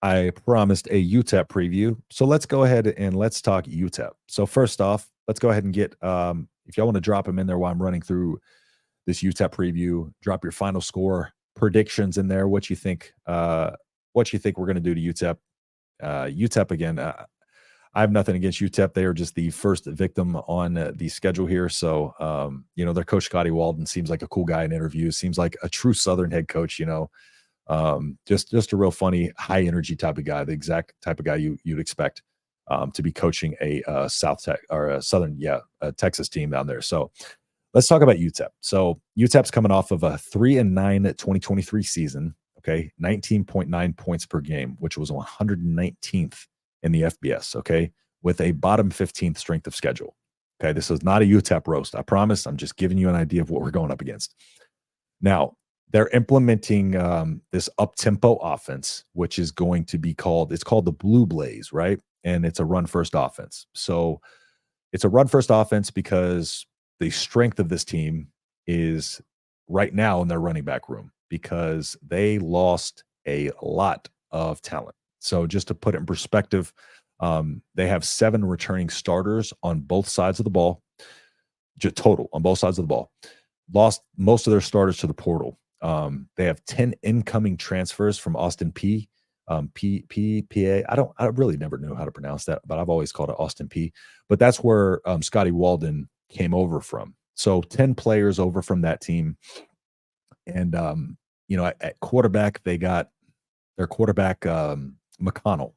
I promised a UTEP preview, so let's go ahead and let's talk UTEP. So first off, let's go ahead and get if y'all want to drop them in there while I'm running through this UTEP preview. Drop your final score predictions in there. What you think we're going to do to UTEP? UTEP again. I have nothing against UTEP. They are just the first victim on the schedule here. So, their coach Scotty Walden seems like a cool guy in interviews. Seems like a true Southern head coach. Just a real funny, high energy type of guy. The exact type of guy you'd expect to be coaching a South Tech or a Southern, a Texas team down there. So, let's talk about UTEP. So, UTEP's coming off of a 3-9 2023 season. Okay, 19.9 points per game, which was 119th in the FBS, okay, with a bottom 15th strength of schedule. Okay, this is not a UTEP roast. I promise. I'm just giving you an idea of what we're going up against. Now, they're implementing this up-tempo offense, which is going to be it's called the Blue Blaze, right? And it's a run-first offense. So it's a run-first offense because the strength of this team is right now in their running back room because they lost a lot of talent. So just to put it in perspective, they have 7 returning starters on both sides of the ball, just total on both sides of the ball. Lost most of their starters to the portal. They have 10 incoming transfers from Austin P. PA. I really never knew how to pronounce that, but I've always called it Austin P. But that's where Scotty Walden came over from. So 10 players over from that team. And at quarterback, they got their quarterback McConnell.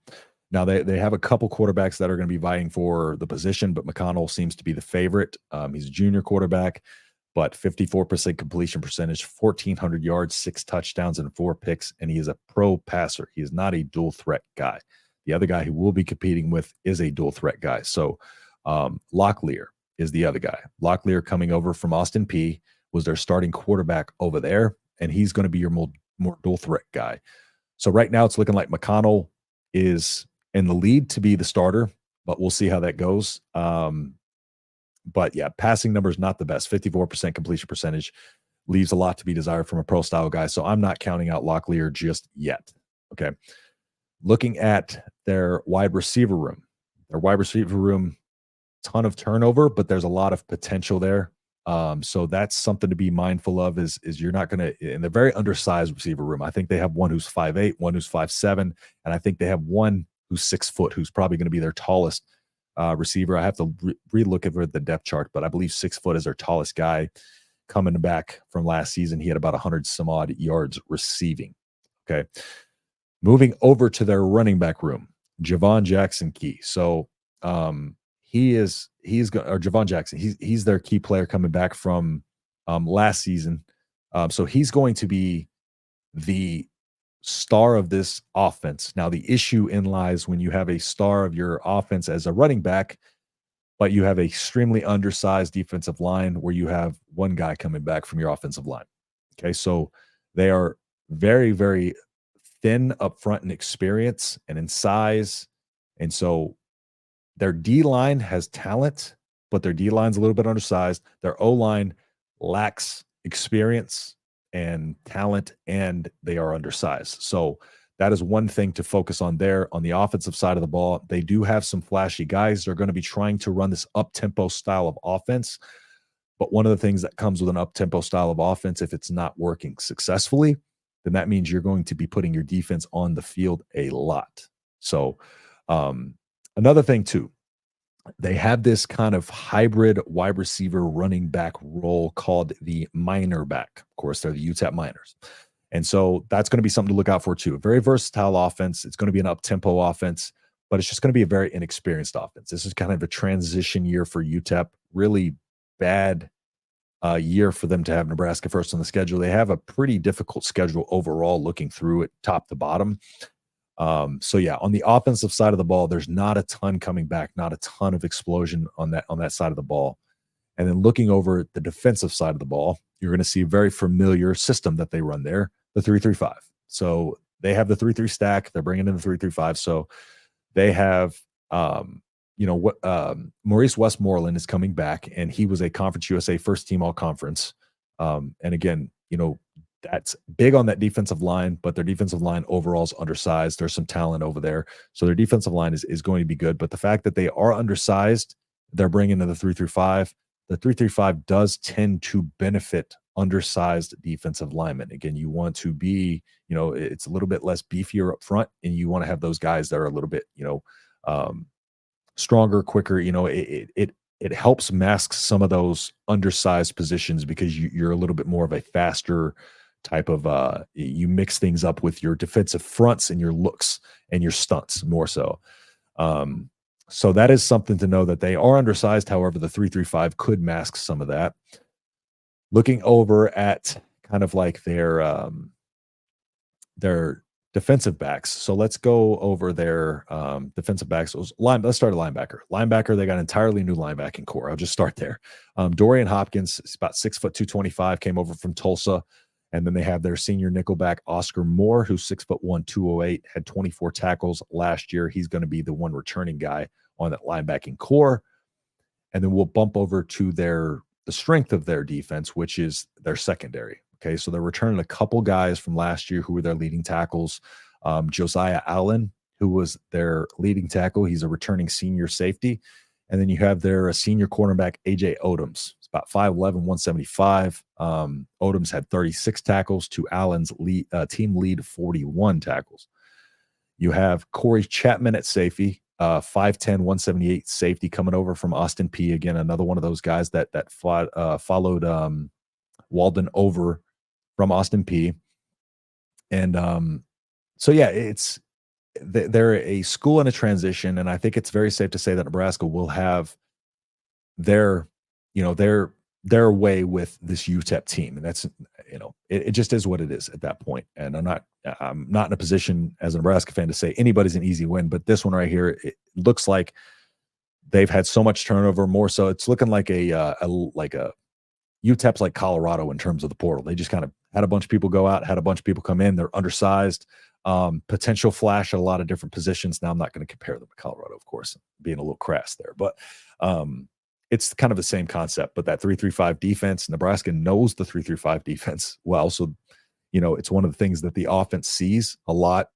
Now they have a couple quarterbacks that are going to be vying for the position, but McConnell seems to be the favorite. He's a junior quarterback, but 54% completion percentage, 1,400 yards, 6 touchdowns, and 4 picks, and he is a pro passer. He is not a dual threat guy. The other guy who we'll be competing with is a dual threat guy. So Locklear is the other guy. Locklear coming over from Austin P was their starting quarterback over there, and he's going to be your more dual threat guy. So right now it's looking like McConnell is in the lead to be the starter, but we'll see how that goes. But yeah, passing numbers not the best. 54% completion percentage leaves a lot to be desired from a pro style guy. So I'm not counting out Locklear just yet. Okay. Looking at their wide receiver room, ton of turnover, but there's a lot of potential there. So that's something to be mindful of is you're not going to, in the very undersized receiver room, I think they have one who's 5'8", one who's 5'7", and I think they have one who's 6 foot, who's probably going to be their tallest receiver. I have to re-look at the depth chart, but I believe 6 foot is their tallest guy coming back from last season. He had about 100 some odd yards receiving. Okay. Moving over to their running back room, Javon Jackson Key. So, Javon Jackson. He's their key player coming back from last season. So he's going to be the star of this offense. Now, the issue lies when you have a star of your offense as a running back, but you have a extremely undersized defensive line where you have one guy coming back from your offensive line. Okay, so they are very, very thin up front in experience and in size. And so their D-line has talent, but their D-line's a little bit undersized. Their O-line lacks experience and talent, and they are undersized. So that is one thing to focus on there. On the offensive side of the ball, they do have some flashy guys. They're going to be trying to run this up-tempo style of offense. But one of the things that comes with an up-tempo style of offense, if it's not working successfully, then that means you're going to be putting your defense on the field a lot. So another thing too, they have this kind of hybrid wide receiver running back role called the minor back. Of course, they're the UTEP Miners. And so that's going to be something to look out for too. A very versatile offense. It's going to be an up-tempo offense, but it's just going to be a very inexperienced offense. This is kind of a transition year for UTEP. Really bad year for them to have Nebraska first on the schedule. They have a pretty difficult schedule overall looking through it top to bottom. So yeah, on the offensive side of the ball, there's not a ton coming back, not a ton of explosion on that side of the ball. And then looking over at the defensive side of the ball, you're going to see a very familiar system that they run there, the 3-3-5. So they have the 3-3 stack. They're bringing in the 3-3-5. So they have, Maurice Westmoreland is coming back, and he was a Conference USA first team all conference. And again, that's big on that defensive line, but their defensive line overall is undersized. There's some talent over there. So their defensive line is going to be good. But the fact that they are undersized, they're bringing in the 3-3-5. The 3-3-5 does tend to benefit undersized defensive linemen. Again, you want to be, it's a little bit less beefier up front, and you want to have those guys that are a little bit, um, stronger, quicker. It helps mask some of those undersized positions because you're a little bit more of a faster type of you mix things up with your defensive fronts and your looks and your stunts more so. So that is something to know, that they are undersized. However, the 3-3-5 could mask some of that. Looking over at kind of like their defensive backs. So let's go over their defensive backs. Let's start at linebacker. Linebacker, they got an entirely new linebacking core. I'll just start there. Dorian Hopkins is about 6 foot 225, came over from Tulsa. And then they have their senior nickelback, Oscar Moore, who's 6'1", 208, had 24 tackles last year. He's going to be the one returning guy on that linebacking core. And then we'll bump over to the strength of their defense, which is their secondary. Okay, so they're returning a couple guys from last year who were their leading tackles. Josiah Allen, who was their leading tackle. He's a returning senior safety. And then you have their senior cornerback, A.J. Odoms. It's about 5'11", 175. Odoms had 36 tackles to Allen's team lead 41 tackles. You have Corey Chapman at safety, 5'10", 178 safety, coming over from Austin P. Again, another one of those guys that followed Walden over from Austin P. And so, yeah, they're a school in a transition, and I think it's very safe to say that Nebraska will have their way with this UTEP team, and that's it just is what it is at that point. And I'm not in a position as a Nebraska fan to say anybody's an easy win, but this one right here, it looks like they've had so much turnover. More so, it's looking like a UTEP's like Colorado in terms of the portal. They just kind of had a bunch of people go out, had a bunch of people come in. They're undersized, potential flash at a lot of different positions. Now, I'm not going to compare them to Colorado, of course, being a little crass there, but it's kind of the same concept. But that 3-3-5 defense, Nebraska knows the 3-3-5 defense well. So, it's one of the things that the offense sees a lot,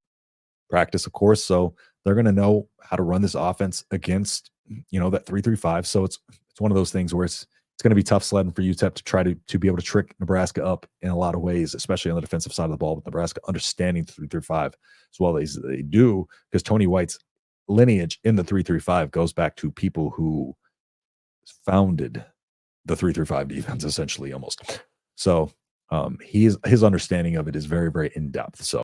practice, of course. So they're going to know how to run this offense against, that 3-3-5. So it's one of those things where it's going to be tough sledding for UTEP to try to be able to trick Nebraska up in a lot of ways, especially on the defensive side of the ball, with Nebraska understanding the 3-3-5 as well as they do, because Tony White's lineage in the 3-3-5 goes back to people who founded the 3-3-5 defense, essentially, almost. So his understanding of it is very, very in-depth. So